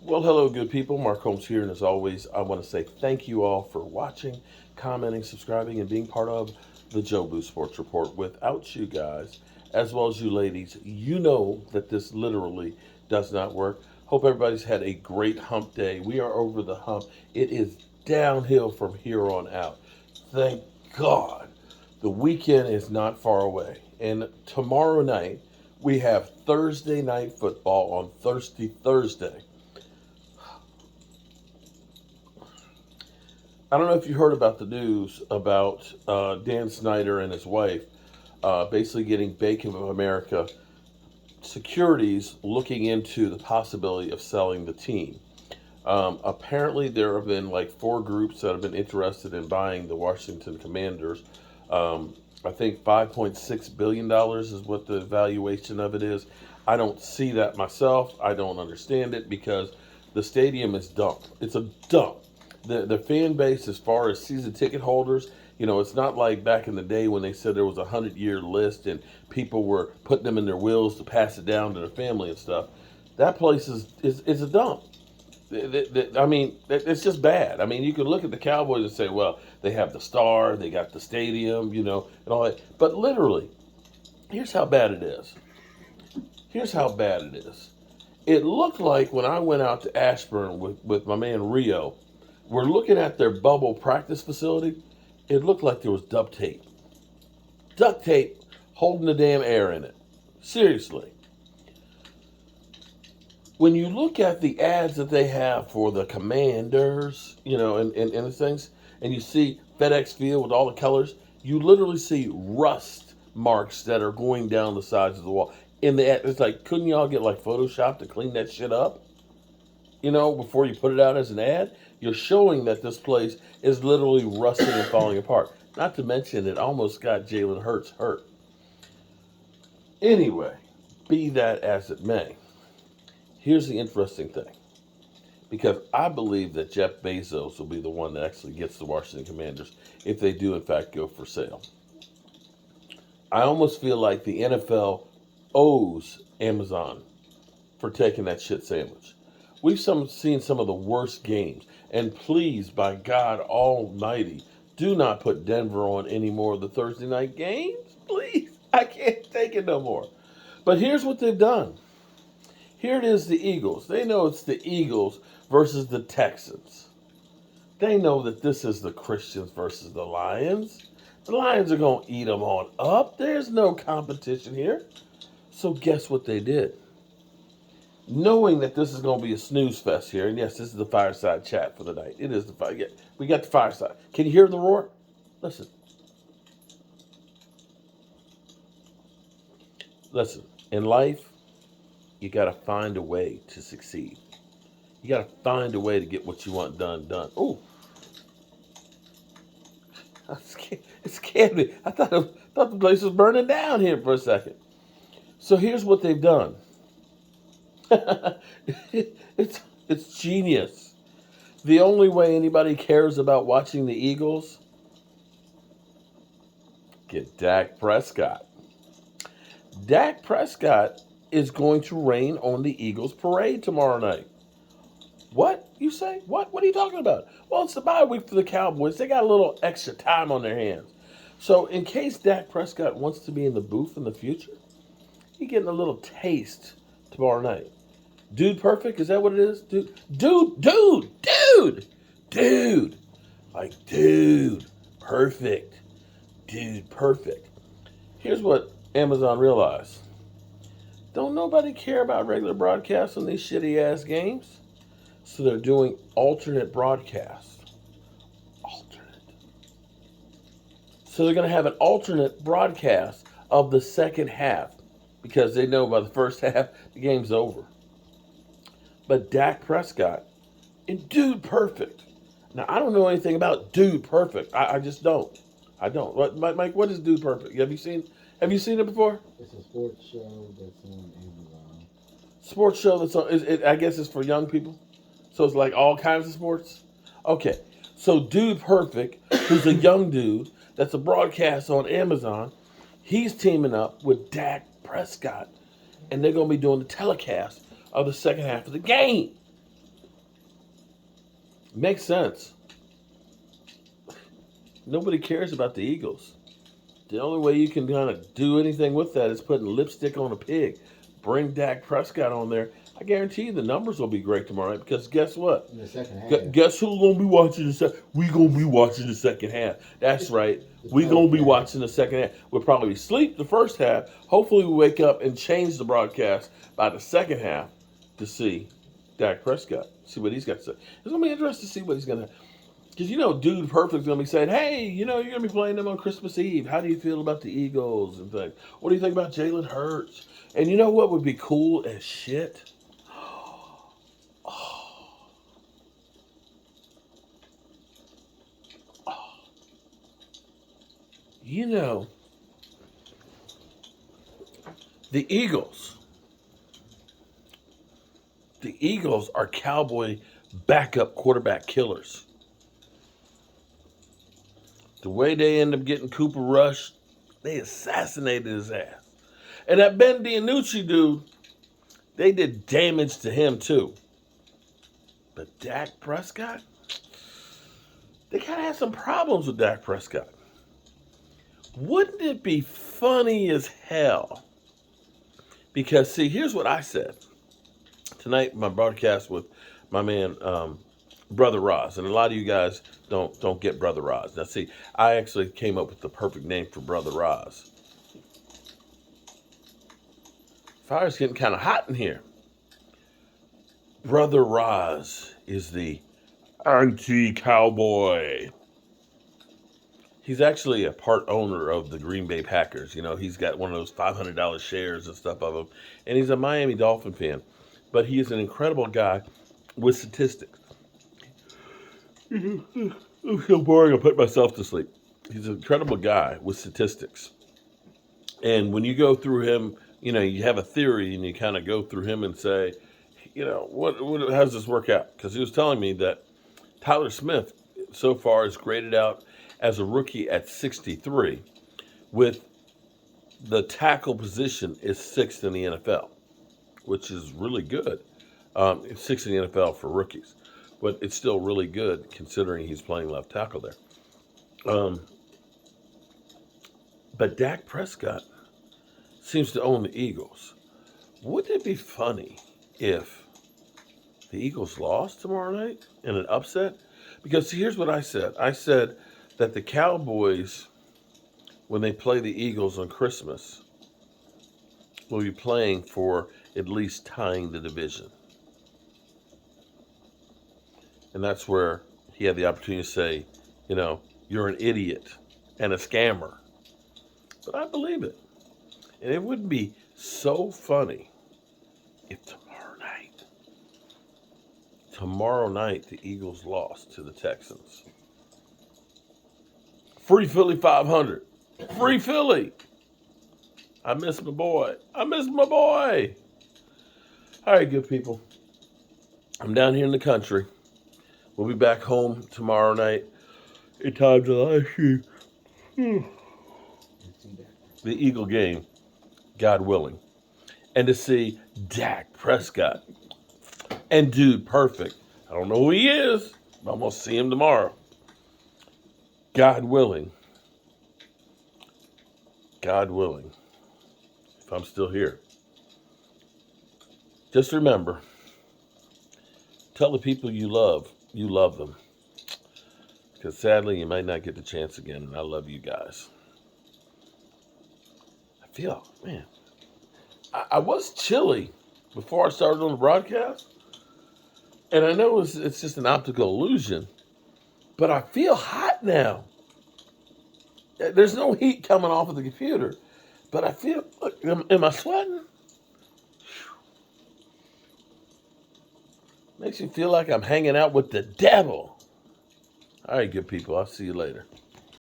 Well, hello, good people. Mark Holmes here, and as always, I want to say thank you all for watching, commenting, subscribing, and being part of the Joe Boo Sports Report. Without you guys, as well as you ladies, you know that this literally does not work. Hope everybody's had a great hump day. We are over the hump. It is downhill from here on out. Thank God. The weekend is not far away. And tomorrow night, we have Thursday night football on Thursday. I don't know if you heard about the news about Dan Snyder and his wife basically getting Bank of America securities looking into the possibility of selling the team. Apparently, there have been like four groups that have been interested in buying the Washington Commanders. I think $5.6 billion is what the valuation of it is. I don't see that myself. I don't understand it because the stadium is dump. It's a dump. The fan base, as far as season ticket holders, it's not like back in the day when they said there was a 100-year list and people were putting them in their wills to pass it down to their family and stuff. That place is a dump. I mean, it's just bad. I mean, you can look at the Cowboys and say, well, they have the star, they got the stadium, and all that. But literally, here's how bad it is. Here's how bad it is. It looked like when I went out to Ashburn with my man Rio, we're looking at their bubble practice facility. It looked like there was duct tape. Duct tape holding the damn air in it. Seriously. When you look at the ads that they have for the Commanders, and the things, and you see FedEx Field with all the colors, you literally see rust marks that are going down the sides of the wall. In the ad, it's like, couldn't y'all get like Photoshop to clean that shit up? Before you put it out as an ad, you're showing that this place is literally rusting and falling apart. Not to mention, it almost got Jalen Hurts hurt. Anyway, be that as it may, here's the interesting thing. Because I believe that Jeff Bezos will be the one that actually gets the Washington Commanders if they do, in fact, go for sale. I almost feel like the NFL owes Amazon for taking that shit sandwich. We've seen some of the worst games. And please, by God Almighty, do not put Denver on any more of the Thursday night games. Please. I can't take it no more. But here's what they've done. Here it is, the Eagles. They know it's the Eagles versus the Texans. They know that this is the Christians versus the Lions. The Lions are going to eat them on up. There's no competition here. So guess what they did? Knowing that this is going to be a snooze fest here, and yes, this is the fireside chat for the night. It is the fire. Yeah, we got the fireside. Can you hear the roar? Listen. Listen. In life, you got to find a way to succeed. You got to find a way to get what you want done. Ooh. It scared me. I thought the place was burning down here for a second. So here's what they've done. it's genius. The only way anybody cares about watching the Eagles, get Dak Prescott. Dak Prescott is going to reign on the Eagles parade tomorrow night. What? You say? What? What are you talking about? Well, it's the bye week for the Cowboys. They got a little extra time on their hands. So in case Dak Prescott wants to be in the booth in the future, he's getting a little taste tomorrow night. Dude perfect? Is that what it is? Dude. Like, dude perfect. Dude perfect. Here's what Amazon realized. Don't nobody care about regular broadcasts on these shitty ass games. So they're doing alternate broadcasts. So they're going to have an alternate broadcast of the second half because they know by the first half the game's over. But Dak Prescott and Dude Perfect. Now, I don't know anything about Dude Perfect. I just don't. I don't. Mike, what is Dude Perfect? Have you seen it before? It's a sports show that's on Amazon. Sports show that's on. I guess it's for young people. So it's like all kinds of sports. Okay. So Dude Perfect, who's a young dude, that's a broadcast on Amazon. He's teaming up with Dak Prescott, and they're going to be doing the telecast of the second half of the game. Makes sense. Nobody cares about the Eagles. The only way you can kind of do anything with that is putting lipstick on a pig. Bring Dak Prescott on there. I guarantee you the numbers will be great tomorrow night because guess what? In the second half. Guess who's gonna be watching the second? We gonna be watching the second half. That's right. We gonna be watching the second half. We'll probably sleep the first half. Hopefully we wake up and change the broadcast by the second half to see Dak Prescott. See what he's got to say. It's gonna be interesting to see what he's gonna. Because Dude Perfect's gonna be saying, "Hey, you're gonna be playing them on Christmas Eve. How do you feel about the Eagles and things? What do you think about Jalen Hurts?" And you know what would be cool as shit? You know, the Eagles. The Eagles are Cowboy backup quarterback killers. The way they end up getting Cooper Rush, they assassinated his ass. And that Ben DiNucci dude, they did damage to him too. But Dak Prescott, they kind of had some problems with Dak Prescott. Wouldn't it be funny as hell? Because, see, here's what I said. Tonight, my broadcast with my man, Brother Roz. And a lot of you guys don't get Brother Roz. Now, see, I actually came up with the perfect name for Brother Roz. Fire's getting kind of hot in here. Brother Roz is the anti-cowboy. He's actually a part owner of the Green Bay Packers. He's got one of those $500 shares and stuff of them. And he's a Miami Dolphin fan. But he is an incredible guy with statistics. I'm so boring, I'll put myself to sleep. He's an incredible guy with statistics. And when you go through him, you have a theory and you kind of go through him and say, how does this work out? Because he was telling me that Tyler Smith so far is graded out as a rookie at 63, with the tackle position is 6th in the NFL, which is really good. It's 6th in the NFL for rookies, but it's still really good considering he's playing left tackle there. But Dak Prescott seems to own the Eagles. Wouldn't it be funny if the Eagles lost tomorrow night in an upset? Because here's what I said. I said that the Cowboys, when they play the Eagles on Christmas, will be playing for at least tying the division. And that's where he had the opportunity to say, you're an idiot and a scammer. But I believe it. And it would be so funny if tomorrow night the Eagles lost to the Texans. Free Philly 500. Free Philly. I miss my boy. All right, good people. I'm down here in the country. We'll be back home tomorrow night in time to live stream the Eagle game, God willing. And to see Dak Prescott and Dude Perfect. I don't know who he is, but I'm going to see him tomorrow. God willing. God willing. If I'm still here. Just remember, tell the people you love them. Because sadly, you might not get the chance again, and I love you guys. I was chilly before I started on the broadcast. And I know it's just an optical illusion, but I feel hot now. There's no heat coming off of the computer, but I feel, look, am I sweating? Makes you feel like I'm hanging out with the devil. All right, good people. I'll see you later.